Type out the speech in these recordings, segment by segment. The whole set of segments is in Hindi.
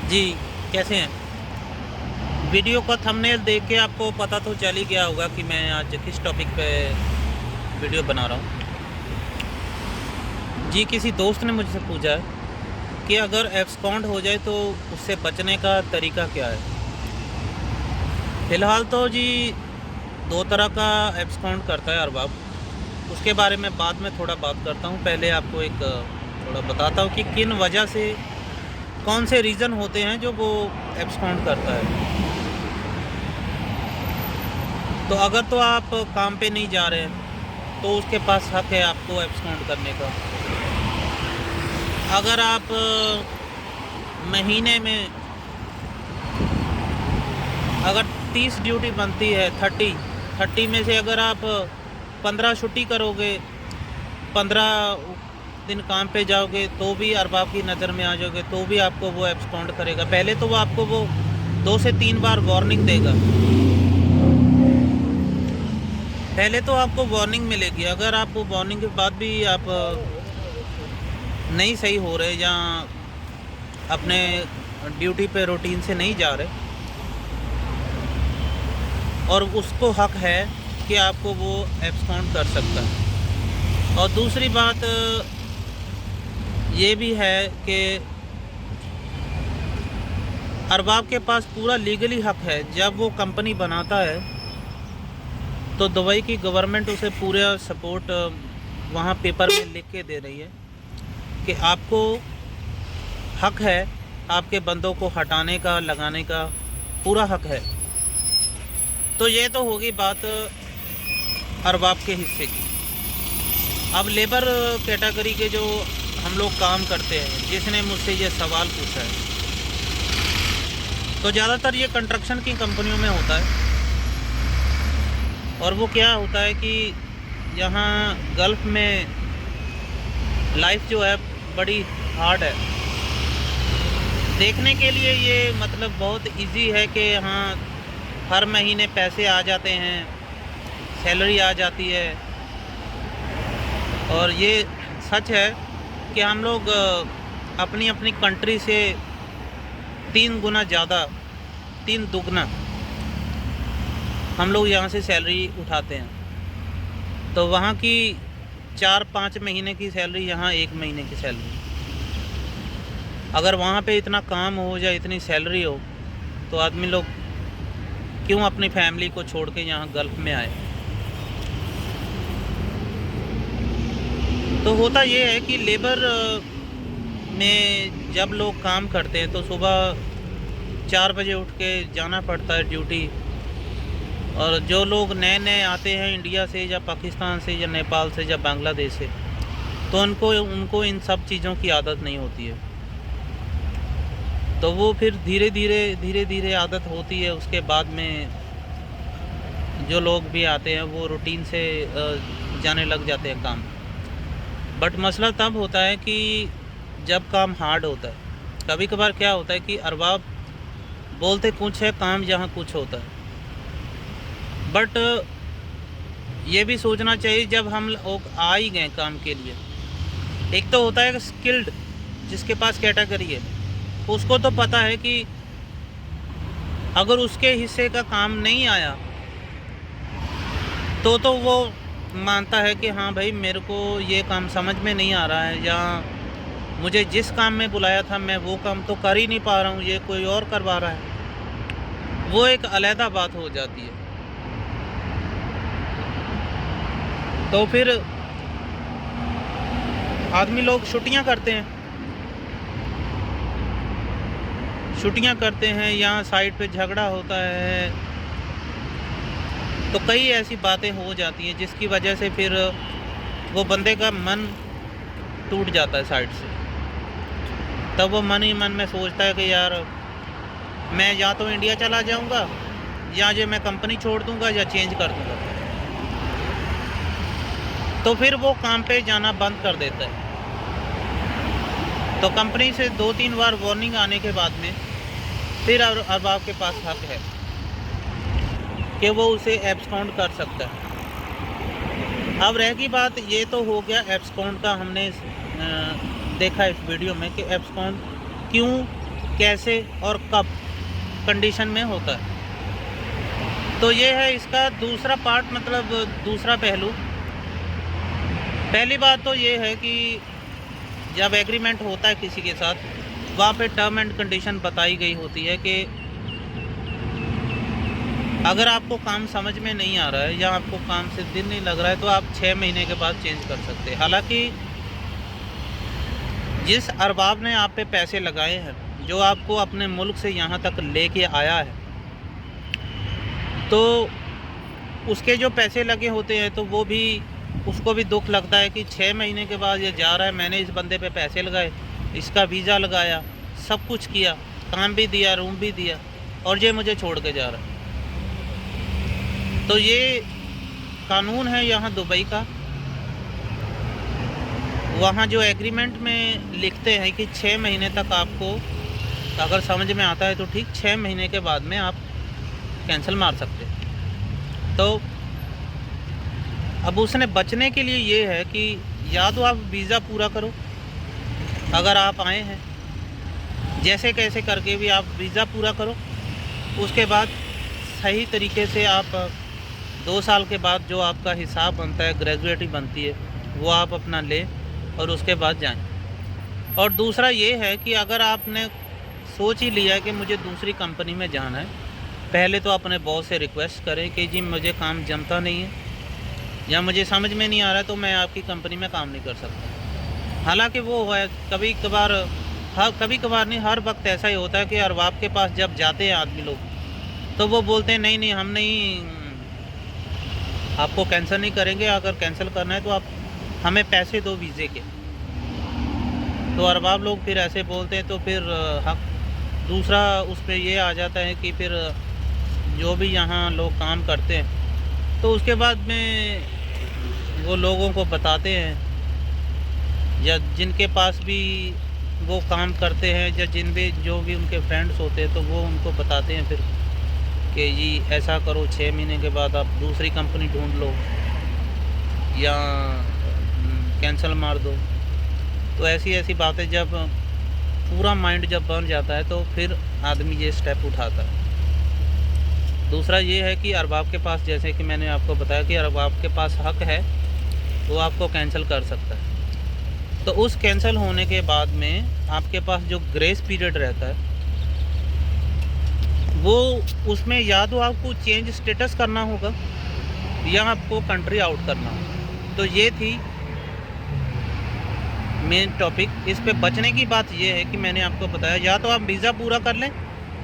जी, कैसे हैं? वीडियो का थंबनेल देख के आपको पता तो चल ही गया होगा कि मैं आज किस टॉपिक पे वीडियो बना रहा हूँ। जी, किसी दोस्त ने मुझसे पूछा है कि अगर एब्सकॉन्ड हो जाए तो उससे बचने का तरीका क्या है? फ़िलहाल तो जी 2 तरह का एब्सकॉन्ड करता है अरबाब। उसके बारे में बाद में थोड़ा बात करता हूँ। पहले आपको एक थोड़ा बताता हूँ कि किन वजह से कौन से रीज़न होते हैं जो वो एब्सकॉन्ड करता है। तो अगर तो आप काम पे नहीं जा रहे हैं तो उसके पास हक है आपको एब्सकॉन्ड करने का। अगर आप महीने में अगर 30 ड्यूटी बनती है, 30 में से अगर आप 15 छुट्टी करोगे, 15 दिन काम पे जाओगे तो भी अरबाब की नज़र में आ जाओगे तो भी आपको वो एब्सकॉन्ड करेगा। पहले तो वो आपको वो 2 से 3 बार वार्निंग देगा। पहले तो आपको वार्निंग मिलेगी। अगर आप वार्निंग के बाद भी आप नहीं सही हो रहे या अपने ड्यूटी पे रूटीन से नहीं जा रहे और उसको हक है कि आपको वो एब्सकॉन्ड कर सकता है। और दूसरी बात ये भी है कि अरबाब के पास पूरा लीगली हक है। जब वो कंपनी बनाता है तो दुबई की गवर्नमेंट उसे पूरा सपोर्ट वहाँ पेपर में लिख के दे रही है कि आपको हक है आपके बंदों को हटाने का, लगाने का पूरा हक है। तो ये तो होगी बात अरबाब के हिस्से की। अब लेबर कैटेगरी के जो हम लोग काम करते हैं, जिसने मुझसे ये सवाल पूछा है, तो ज़्यादातर ये कंस्ट्रक्शन की कंपनियों में होता है। और वो क्या होता है कि यहाँ गल्फ़ में लाइफ जो है बड़ी हार्ड है। देखने के लिए ये मतलब बहुत इजी है कि हाँ हर महीने पैसे आ जाते हैं, सैलरी आ जाती है। और ये सच है कि हम लोग अपनी अपनी कंट्री से 3 गुना ज़्यादा, 3 दुगना हम लोग यहाँ से सैलरी उठाते हैं। तो वहाँ की 4-5 महीने की सैलरी, यहाँ 1 महीने की सैलरी। अगर वहाँ पे इतना काम हो जाए, इतनी सैलरी हो, तो आदमी लोग क्यों अपनी फैमिली को छोड़ के यहाँ गल्फ़ में आए। तो होता ये है कि लेबर में जब लोग काम करते हैं तो सुबह 4 बजे उठ के जाना पड़ता है ड्यूटी। और जो लोग नए नए आते हैं इंडिया से या पाकिस्तान से या नेपाल से या बांग्लादेश से, तो उनको इन सब चीज़ों की आदत नहीं होती है। तो वो फिर धीरे धीरे आदत होती है। उसके बाद में जो लोग भी आते हैं वो रूटीन से जाने लग जाते हैं काम। बट मसला तब होता है कि जब काम हार्ड होता है। कभी कभार क्या होता है कि अरबाब बोलते कुछ है, काम यहाँ कुछ होता है। बट ये भी सोचना चाहिए, जब हम लोग आ ही गए काम के लिए, एक तो होता है स्किल्ड, जिसके पास कैटेगरी है, उसको तो पता है कि अगर उसके हिस्से का काम नहीं आया तो वो मानता है कि हाँ भाई मेरे को ये काम समझ में नहीं आ रहा है, या मुझे जिस काम में बुलाया था मैं वो काम तो कर ही नहीं पा रहा हूँ, ये कोई और करवा रहा है। वो एक अलहदा बात हो जाती है। तो फिर आदमी लोग छुट्टियां करते हैं या साइड पे झगड़ा होता है, तो कई ऐसी बातें हो जाती हैं जिसकी वजह से फिर वो बंदे का मन टूट जाता है साइड से। तब वो मन ही मन में सोचता है कि यार मैं या तो इंडिया चला जाऊंगा, या जो मैं कंपनी छोड़ दूंगा या चेंज कर दूंगा। तो फिर वो काम पे जाना बंद कर देता है। तो कंपनी से 2-3 बार वार्निंग आने के बाद में फिर अरबाब के पास हक है कि वो उसे एब्सकॉन्ड कर सकता है। अब रहेगी बात, ये तो हो गया एब्सकॉन्ड का। हमने देखा इस वीडियो में कि एब्सकॉन्ड क्यों कैसे और कब कंडीशन में होता है। तो ये है इसका दूसरा पार्ट, मतलब दूसरा पहलू। पहली बात तो ये है कि जब एग्रीमेंट होता है किसी के साथ, वहाँ पे टर्म एंड कंडीशन बताई गई होती है कि अगर आपको काम समझ में नहीं आ रहा है या आपको काम से दिल नहीं लग रहा है तो आप 6 महीने के बाद चेंज कर सकते हैं। हालांकि जिस अरबाब ने आप पे पैसे लगाए हैं, जो आपको अपने मुल्क से यहाँ तक लेके आया है, तो उसके जो पैसे लगे होते हैं तो वो भी, उसको भी दुख लगता है कि 6 महीने के बाद ये जा रहा है, मैंने इस बंदे पे पैसे लगाए, इसका वीज़ा लगाया, सब कुछ किया, काम भी दिया, रूम भी दिया, और ये मुझे छोड़ के जा रहा है। तो ये कानून है यहाँ दुबई का। वहाँ जो एग्रीमेंट में लिखते हैं कि 6 महीने तक आपको अगर समझ में आता है तो ठीक, 6 महीने के बाद में आप कैंसिल मार सकते हैं। तो अब उसने बचने के लिए ये है कि या तो आप वीज़ा पूरा करो, अगर आप आए हैं जैसे कैसे करके भी आप वीज़ा पूरा करो, उसके बाद सही तरीके से आप 2 साल के बाद जो आपका हिसाब बनता है, ग्रेजुएटी बनती है, वो आप अपना लें और उसके बाद जाएं। और दूसरा ये है कि अगर आपने सोच ही लिया है कि मुझे दूसरी कंपनी में जाना है, पहले तो अपने बॉस से रिक्वेस्ट करें कि जी मुझे काम जमता नहीं है या मुझे समझ में नहीं आ रहा है तो मैं आपकी कंपनी में काम नहीं कर सकता। हालांकि वो है कभी कभार नहीं, हर वक्त ऐसा ही होता है कि अरबाब के पास जब जाते हैं आदमी लोग, तो वो बोलते हैं नहीं हम नहीं, आपको कैंसिल नहीं करेंगे, अगर कैंसिल करना है तो आप हमें पैसे दो वीज़े के। तो अरबाब लोग फिर ऐसे बोलते हैं, तो फिर दूसरा उस पर ये आ जाता है कि फिर जो भी यहाँ लोग काम करते हैं तो उसके बाद में वो लोगों को बताते हैं, या जिनके पास भी वो काम करते हैं या जो भी उनके फ्रेंड्स होते हैं, तो वो उनको बताते हैं फिर कि जी ऐसा करो, 6 महीने के बाद आप दूसरी कंपनी ढूंढ लो या कैंसिल मार दो। तो ऐसी बातें जब पूरा माइंड जब बन जाता है तो फिर आदमी ये स्टेप उठाता है। दूसरा ये है कि अरबाब के पास, जैसे कि मैंने आपको बताया कि अरबाब के पास हक है, वो आपको कैंसिल कर सकता है। तो उस कैंसिल होने के बाद में आपके पास जो ग्रेस पीरियड रहता है, वो उसमें या तो आपको चेंज स्टेटस करना होगा या आपको कंट्री आउट करना होगा। तो ये थी मेन टॉपिक। इस पे बचने की बात ये है कि मैंने आपको बताया, या तो आप वीज़ा पूरा कर लें,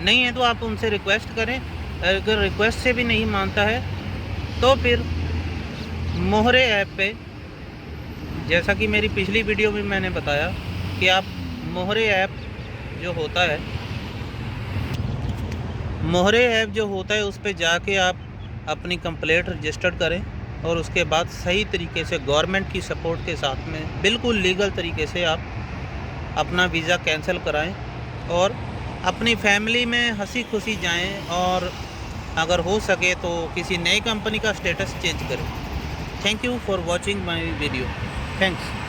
नहीं है तो आप उनसे रिक्वेस्ट करें, अगर रिक्वेस्ट से भी नहीं मानता है तो फिर मोहरे ऐप पे, जैसा कि मेरी पिछली वीडियो में मैंने बताया कि आप मोहरे ऐप जो होता है, उस पे जाके आप अपनी कंप्लेंट रजिस्टर्ड करें और उसके बाद सही तरीके से गवर्नमेंट की सपोर्ट के साथ में बिल्कुल लीगल तरीके से आप अपना वीज़ा कैंसिल कराएं और अपनी फैमिली में हंसी खुशी जाएं, और अगर हो सके तो किसी नई कंपनी का स्टेटस चेंज करें। Thank you for watching my video. Thanks.